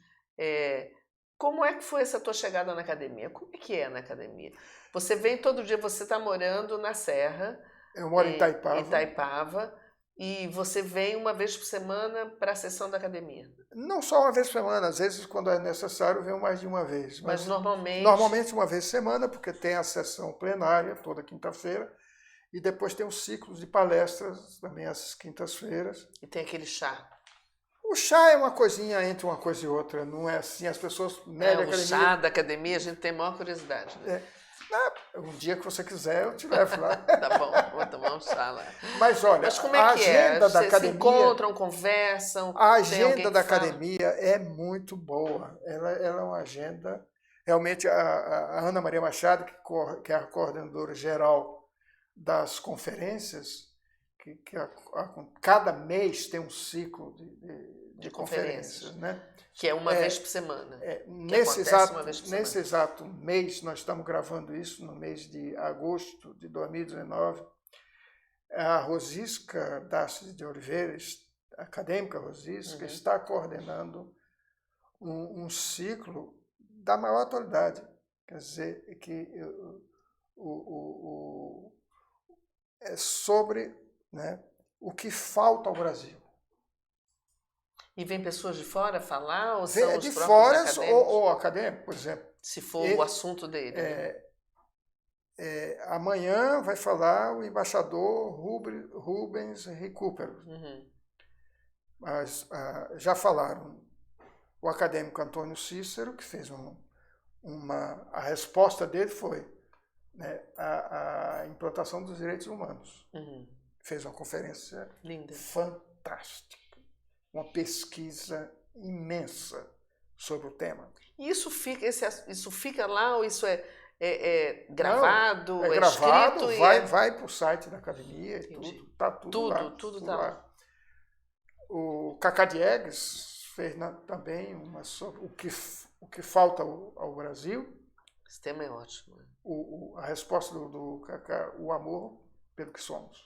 como é que foi essa tua chegada na academia? Como é que é na academia? Você vem todo dia, você está morando na Serra. Eu moro em Itaipava. Itaipava. E você vem uma vez por semana para a sessão da academia? Não só uma vez por semana, às vezes quando é necessário venho mais de uma vez. Mas normalmente... Normalmente uma vez por semana, porque tem a sessão plenária toda quinta-feira. E depois tem os ciclos de palestras, também às quintas-feiras. E tem aquele chá. O chá é uma coisinha entre uma coisa e outra, não é assim, as pessoas medem academia. O chá da academia a gente tem a maior curiosidade. Né? Um dia que você quiser, eu te levo lá. Tá bom, vou tomar um chá lá. Mas olha, como é que agenda da academia... se encontram, conversam? A agenda da academia é muito boa. Ela é uma agenda... Realmente, a Ana Maria Machado, que é a coordenadora geral das conferências, cada mês tem um ciclo de conferências, né? Que é uma vez por semana. Nesse exato mês, nós estamos gravando isso, no mês de agosto de 2019, a Rosisca Darcy de Oliveira, a acadêmica Rosisca, está coordenando um ciclo da maior atualidade. Quer dizer, que é sobre, né, o que falta ao Brasil. E vem pessoas de fora falar? Ou são os de próprios fora acadêmicos? Ou acadêmico, por exemplo. Se for o assunto dele. Amanhã vai falar o embaixador Rubens Recupero. Mas já falaram o acadêmico Antônio Cícero, que fez a resposta dele foi, né, a implantação dos direitos humanos. Fez uma conferência linda, fantástica, uma pesquisa imensa sobre o tema. E isso fica lá ou isso é gravado? Não, é gravado, escrito vai para o site da academia e tudo. Está tudo lá. Tudo está lá. O Cacá Diegues fez também uma sobre o que falta ao Brasil. Esse tema é ótimo. Né? A resposta do Cacá, o amor pelo que somos.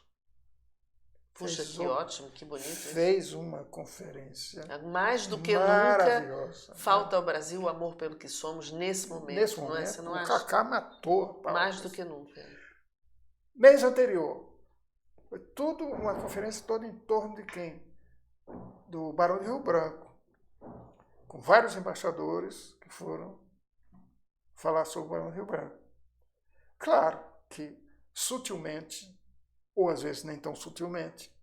Puxa, que ótimo, que bonito. Fez uma conferência mais do que nunca falta ao Brasil o amor pelo que somos nesse momento. Nesse momento, você não o acha? Cacá matou. Mais do que nunca. Mês anterior, foi tudo uma conferência toda em torno de quem? Do Barão de Rio Branco. com vários embaixadores que foram falar sobre o problema do Rio Branco. Claro que sutilmente, ou às vezes nem tão sutilmente,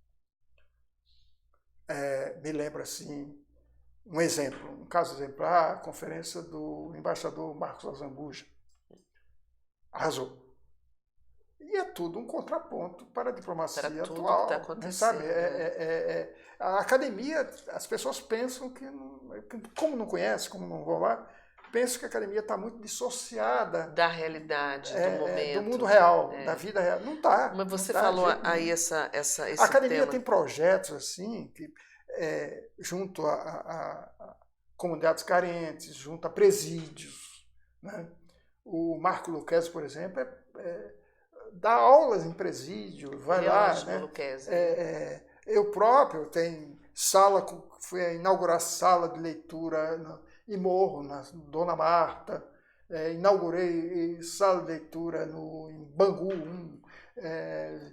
me lembra assim, um exemplo, um caso exemplar, a conferência do embaixador Marcos Azambuja. Arrasou. E é tudo um contraponto para a diplomacia Para tudo atual. que está acontecendo. Sabe? A academia, as pessoas pensam que, como não conhecem, como não vão lá, pensam que a academia está muito dissociada da realidade, do momento. Do mundo real, da vida real. Não está. Mas você não tá, falou aí esse a academia tema. tem projetos assim, que, junto a comunidades carentes, junto a presídios. Né? O Marco Luquezzi, por exemplo, dá aulas em presídio, vai lá. Né? Eu próprio tenho fui inaugurar sala de leitura em Morro, na Dona Marta, inaugurei sala de leitura em Bangu 1.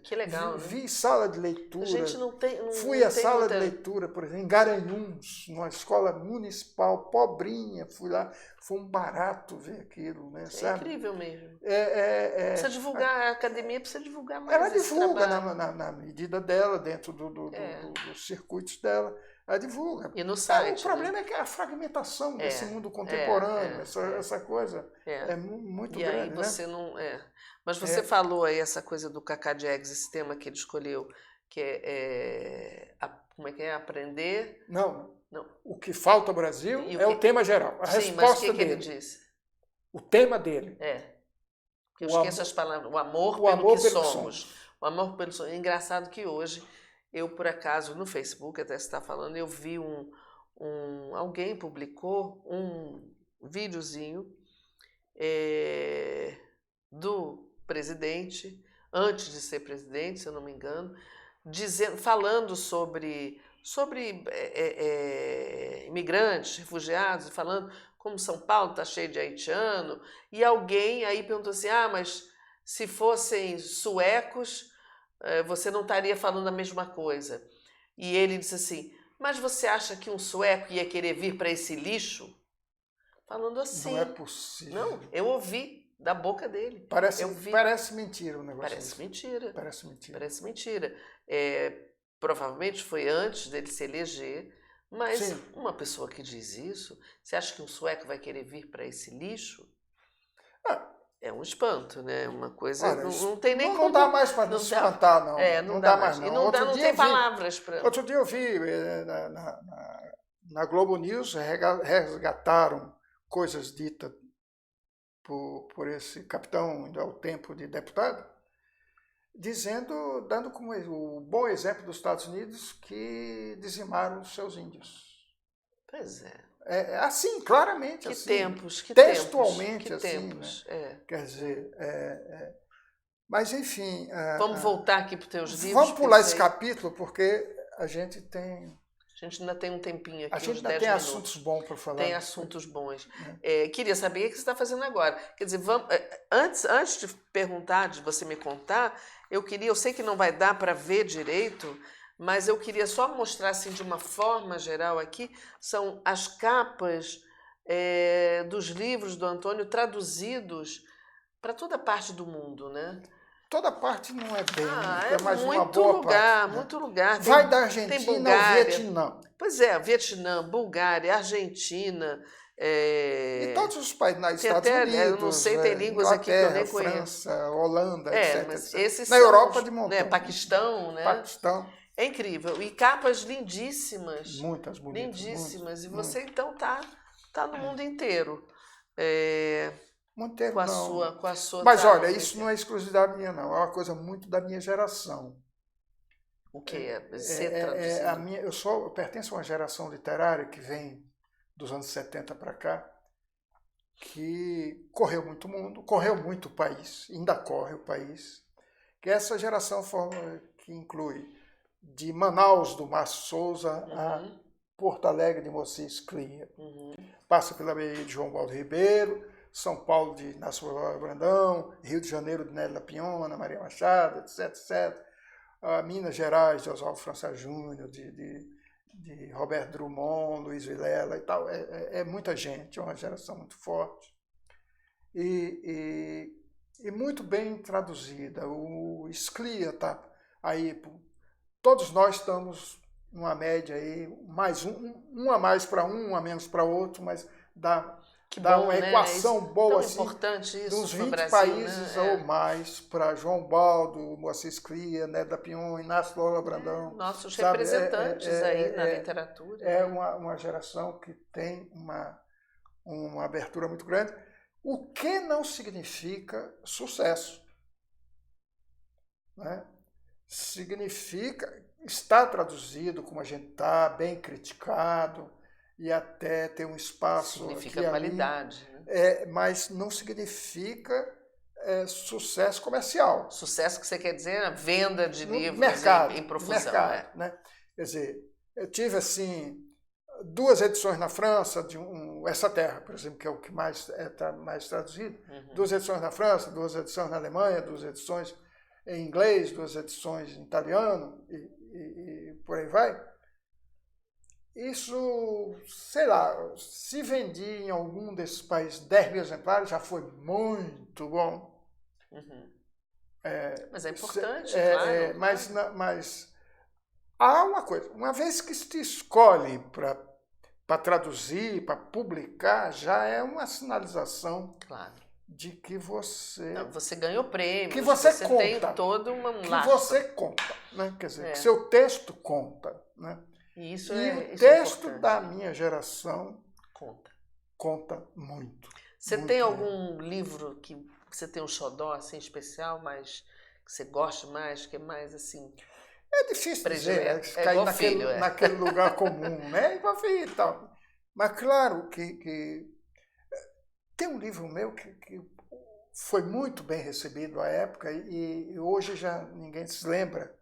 Que legal, vi né? sala de leitura. A gente não tem. Fui à sala de leitura, por exemplo, em Garanhuns, numa escola municipal, pobrinha, fui lá, foi um barato ver aquilo, né? Sabe? Incrível mesmo. Precisa divulgar, a academia precisa divulgar mais. Ela divulga na medida dela, dentro dos circuitos dela. Ela divulga. E no site. O problema é que a fragmentação desse mundo contemporâneo, essa coisa é muito grande. E aí você não. Mas você falou aí essa coisa do Cacá Diegues, esse tema que ele escolheu, que como é que é? Aprender. Não. O que falta ao Brasil o tema geral. A resposta mas o que dele. Ele disse? O tema dele. Porque eu esqueço as palavras. O amor pelo que somos. O amor pelo que somos. É engraçado que hoje, eu, por acaso, no Facebook, até você está falando, eu vi alguém publicou um videozinho do presidente, antes de ser presidente, se eu não me engano, falando sobre imigrantes, refugiados, falando como São Paulo está cheio de haitiano, e alguém aí perguntou assim, mas se fossem suecos, você não estaria falando a mesma coisa. E ele disse assim, mas você acha que um sueco ia querer vir para esse lixo? Falando assim. Não é possível. Não, eu ouvi da boca dele. Parece mentira o negócio. Parece mentira. Provavelmente foi antes dele se eleger, mas uma pessoa que diz isso, você acha que um sueco vai querer vir para esse lixo? É um espanto, né? Uma coisa. Olha, não tem nem como. Não dá mais para nos espantar, não. Não dá mais. Não. E não tem palavras para. Outro dia eu vi na Globo News, resgataram coisas ditas por esse capitão ao tempo de deputado, dando como o bom exemplo dos Estados Unidos que dizimaram os seus índios. Pois é. Assim, claramente. Que tempos. Textualmente, assim. Tempos. Né? Quer dizer, mas enfim. Vamos voltar aqui para os teus livros. Vamos pular esse capítulo, porque a gente tem. A gente ainda tem um tempinho aqui, a gente uns 10 ainda tem minutos. assuntos bons para falar. Tem assuntos bons. Queria saber o que você está fazendo agora. Quer dizer, antes de perguntar, de você me contar, eu sei que não vai dar para ver direito, mas eu queria só mostrar assim, de uma forma geral aqui, são as capas dos livros do Antônio traduzidos para toda parte do mundo, né? Toda parte não é bem, é mais muito uma boa lugar, parte. Muito lugar. Vai da Argentina ao Vietnã. Pois é, Vietnã, Bulgária, Argentina. E todos os países, Estados Unidos, eu não sei, tem línguas aqui que eu nem conheço. França, Holanda, etc. Mas esses na Europa de montão. Né, Paquistão, né? Paquistão. É incrível. E capas lindíssimas. Muitas bonitas. Lindíssimas. E você, então, tá no mundo inteiro. Inteiro, com a sua Mas olha, isso não é exclusividade minha, não. É uma coisa muito da minha geração. O que é? Ser traduzido? Eu pertenço a uma geração literária que vem dos anos 70 para cá, que correu muito o mundo, correu muito o país, ainda corre o país, que é essa geração que inclui de Manaus, do Márcio Souza, a Porto Alegre, de Moacir Clear. Passa pela Bahia de João Baldo Ribeiro, São Paulo, de Inácio Brandão, Rio de Janeiro, de Nélia Piona, Maria Machado, etc. Minas Gerais, de Oswaldo França Júnior, de de Robert Drummond, Luiz Vilela e tal. É muita gente, é uma geração muito forte. E muito bem traduzida. O Sclia está aí. Todos nós estamos numa média aí, mais um a mais para um a menos para outro, mas dá uma né? equação boa, tão assim, importante isso dos 20 Brasil, países, né? ou mais, para João Baldo, Moacir Sclia, Néda Pion, Inácio Lula Brandão. Nossos sabe? representantes aí na literatura. É uma geração que tem uma abertura muito grande, o que não significa sucesso, né? Significa estar traduzido como a gente está, bem criticado, e até ter um espaço. Significa aqui, qualidade. Ali, né? Mas não significa sucesso comercial. Sucesso que você quer dizer a venda de livros em profusão. Mercado, né? Quer dizer, eu tive assim 2 edições na França de Essa Terra, por exemplo, que é o que mais está mais traduzido. 2 edições na França, 2 edições na Alemanha, 2 edições em inglês, 2 edições em italiano e por aí vai. Isso, sei lá, se vendi em algum desses países 10 mil exemplares, já foi muito bom. Mas é importante, claro. Mas há uma coisa, uma vez que se te escolhe para traduzir, para publicar, já é uma sinalização, claro, de que você... Não, você ganhou prêmios, que você conta, tem todo um que lastro. você conta, né? Quer dizer, que seu texto conta, né? E o texto da minha geração conta muito. Você tem algum livro que você tem um xodó assim especial, mas que você gosta mais, que é mais assim... É difícil dizer, cair naquele lugar comum, né? Igual filho e tal. Mas claro que tem um livro meu que foi muito bem recebido à época e hoje já ninguém se lembra.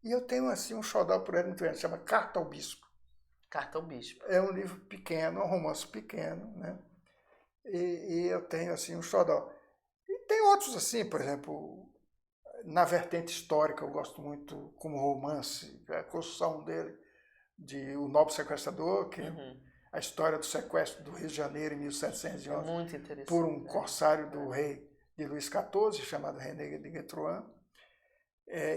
E eu tenho assim um xodó por ele muito grande, chama Carta ao Bispo. Carta ao Bispo. É um livro pequeno, um romance pequeno, né? E eu tenho assim um xodó. E tem outros assim, por exemplo, na vertente histórica, eu gosto muito como romance, a construção dele, de O Nobre Sequestrador, que é a história do sequestro do Rio de Janeiro em 1711 muito interessante, por um corsário do rei de Luís XIV, chamado René de Guetrouin.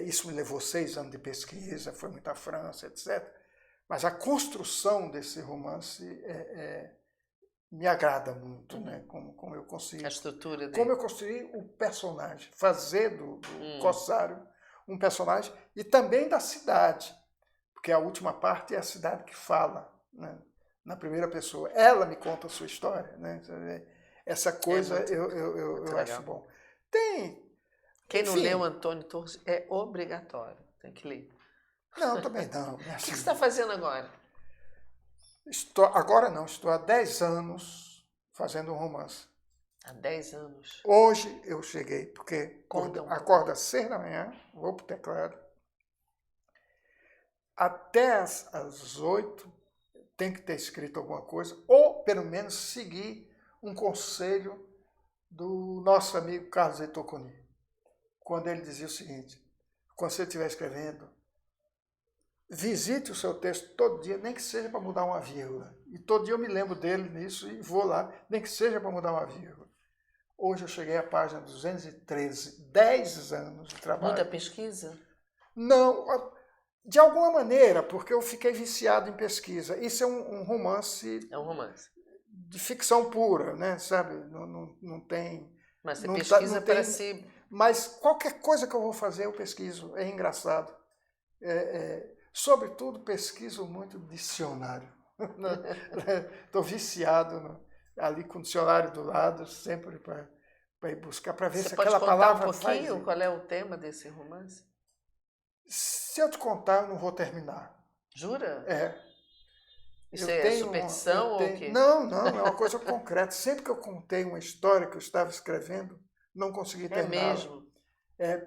Isso me levou 6 anos de pesquisa, foi muita França, etc. Mas a construção desse romance me agrada muito, né? Como eu consigo. A estrutura dele. Como eu construí o personagem, fazer do corsário um personagem, e também da cidade, porque a última parte é a cidade que fala, né? Na primeira pessoa. Ela me conta a sua história, né? Essa coisa eu acho bom. Quem não leu Antônio Torres é obrigatório, tem que ler. Não, também não. O que você está fazendo agora? Agora não, estou há 10 anos fazendo um romance. Há 10 anos? Hoje eu cheguei, porque acordo às 6 da manhã, vou para o teclado, até às 8 tem que ter escrito alguma coisa, ou pelo menos seguir um conselho do nosso amigo Carlos Heitor Coni, quando ele dizia o seguinte: quando você estiver escrevendo, visite o seu texto todo dia, nem que seja para mudar uma vírgula. E todo dia eu me lembro dele nisso e vou lá, nem que seja para mudar uma vírgula. Hoje eu cheguei à página 213, 10 anos de trabalho. Muita pesquisa? Não, de alguma maneira, porque eu fiquei viciado em pesquisa. Isso é um romance... É um romance. De ficção pura, né? Sabe? Não tem... Mas você pesquisa para si... Mas qualquer coisa que eu vou fazer, eu pesquiso. É engraçado. Sobretudo, pesquiso muito dicionário. Estou viciado ali com o dicionário do lado, sempre para ir buscar, para ver se aquela palavra faz... Você pode contar um pouquinho qual é o tema desse romance? Se eu te contar, eu não vou terminar. Jura? Isso é superstição ou o quê? Não, é uma coisa concreta. Sempre que eu contei uma história que eu estava escrevendo, não consegui terminar. É mesmo?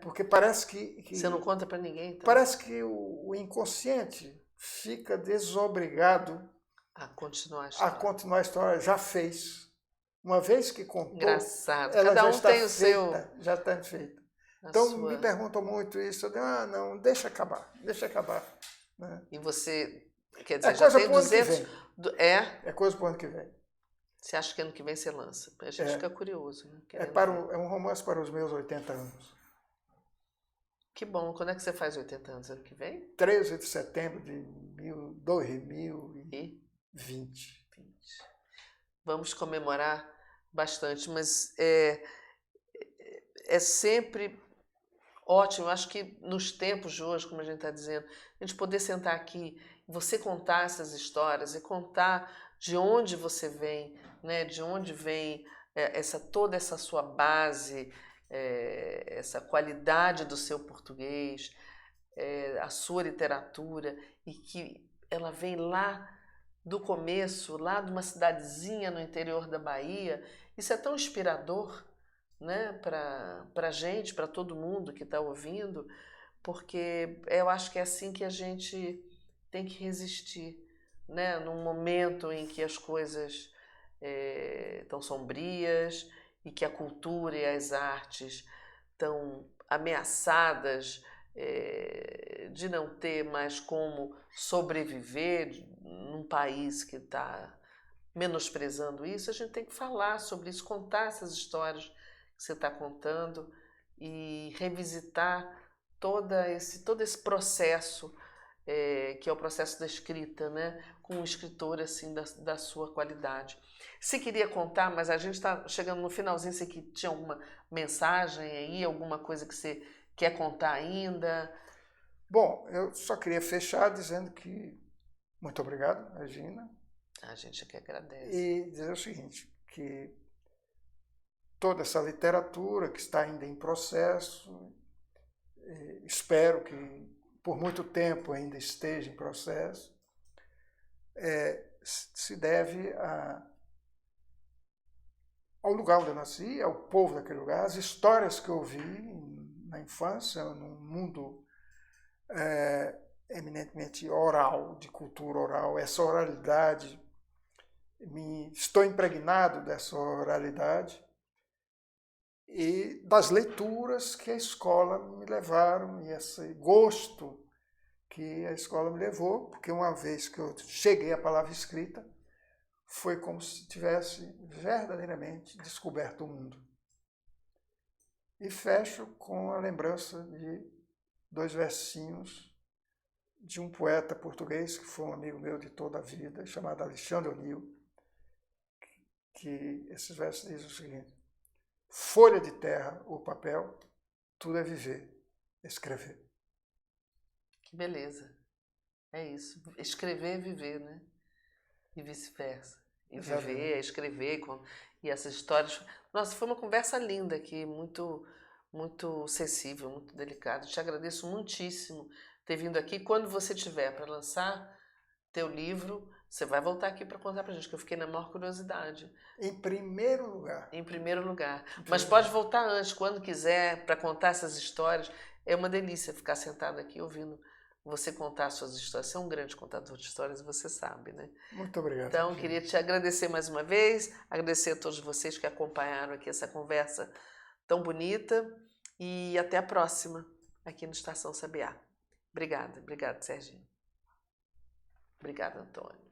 Porque parece que... Você não conta para ninguém? Então. Parece que o inconsciente fica desobrigado a continuar a história. Já fez. Uma vez que contou... Engraçado. Ela Cada já um tem o seu... seu... Já está feita. Então, me perguntam muito isso. Eu digo, não, deixa acabar. Né? E você Quer É dizer, já coisa tem para o ano que 200... vem. É? É coisa para o ano que vem. Você acha que ano que vem você lança? A gente fica curioso, né? É um romance para os meus 80 anos. Que bom. Quando é que você faz 80 anos? Ano que vem? 13 de setembro de 2020. Vamos comemorar bastante, mas é sempre ótimo. Eu acho que nos tempos de hoje, como a gente está dizendo, a gente poder sentar aqui, você contar essas histórias e contar de onde você vem, né? De onde vem toda essa sua base, essa qualidade do seu português, a sua literatura, e que ela vem lá do começo, lá de uma cidadezinha no interior da Bahia. Isso é tão inspirador, né, para a gente, para todo mundo que está ouvindo, porque eu acho que é assim que a gente tem que resistir, né, num momento em que as coisas estão sombrias e que a cultura e as artes estão ameaçadas de não ter mais como sobreviver num país que está menosprezando isso. A gente tem que falar sobre isso, contar essas histórias que você está contando e revisitar todo esse processo, que é o processo da escrita, né? Com um escritor assim da sua qualidade. Se queria contar, mas a gente está chegando no finalzinho, você que tinha alguma mensagem aí, alguma coisa que você quer contar ainda? Bom, eu só queria fechar dizendo que muito obrigado, Regina. A gente é que agradece. E dizer o seguinte, que toda essa literatura que está ainda em processo, espero que por muito tempo ainda esteja em processo, se deve ao lugar onde eu nasci, ao povo daquele lugar, às histórias que eu ouvi na infância, num mundo eminentemente oral, de cultura oral. Essa oralidade, estou impregnado dessa oralidade e das leituras que a escola me levaram, e esse gosto que a escola me levou, porque uma vez que eu cheguei à palavra escrita, foi como se tivesse verdadeiramente descoberto o mundo. E fecho com a lembrança de 2 versinhos de um poeta português que foi um amigo meu de toda a vida, chamado Alexandre O'Neill, que esses versos dizem o seguinte: folha de terra ou papel, tudo é viver, escrever. Que beleza. É isso. Escrever é viver, né? E vice-versa. E viver é escrever. E essas histórias... Nossa, foi uma conversa linda aqui, muito, muito sensível, muito delicada. Te agradeço muitíssimo ter vindo aqui. Quando você tiver para lançar teu livro, você vai voltar aqui para contar para a gente, que eu fiquei na maior curiosidade. Em primeiro lugar. Em primeiro lugar. Mas pode voltar antes, quando quiser, para contar essas histórias. É uma delícia ficar sentado aqui ouvindo você contar suas histórias. Você é um grande contador de histórias, você sabe, né? Muito obrigado. Então, queria te agradecer mais uma vez, agradecer a todos vocês que acompanharam aqui essa conversa tão bonita, e até a próxima aqui no Estação Sabiá. Obrigada, obrigada, Serginho. Obrigada, Antônio.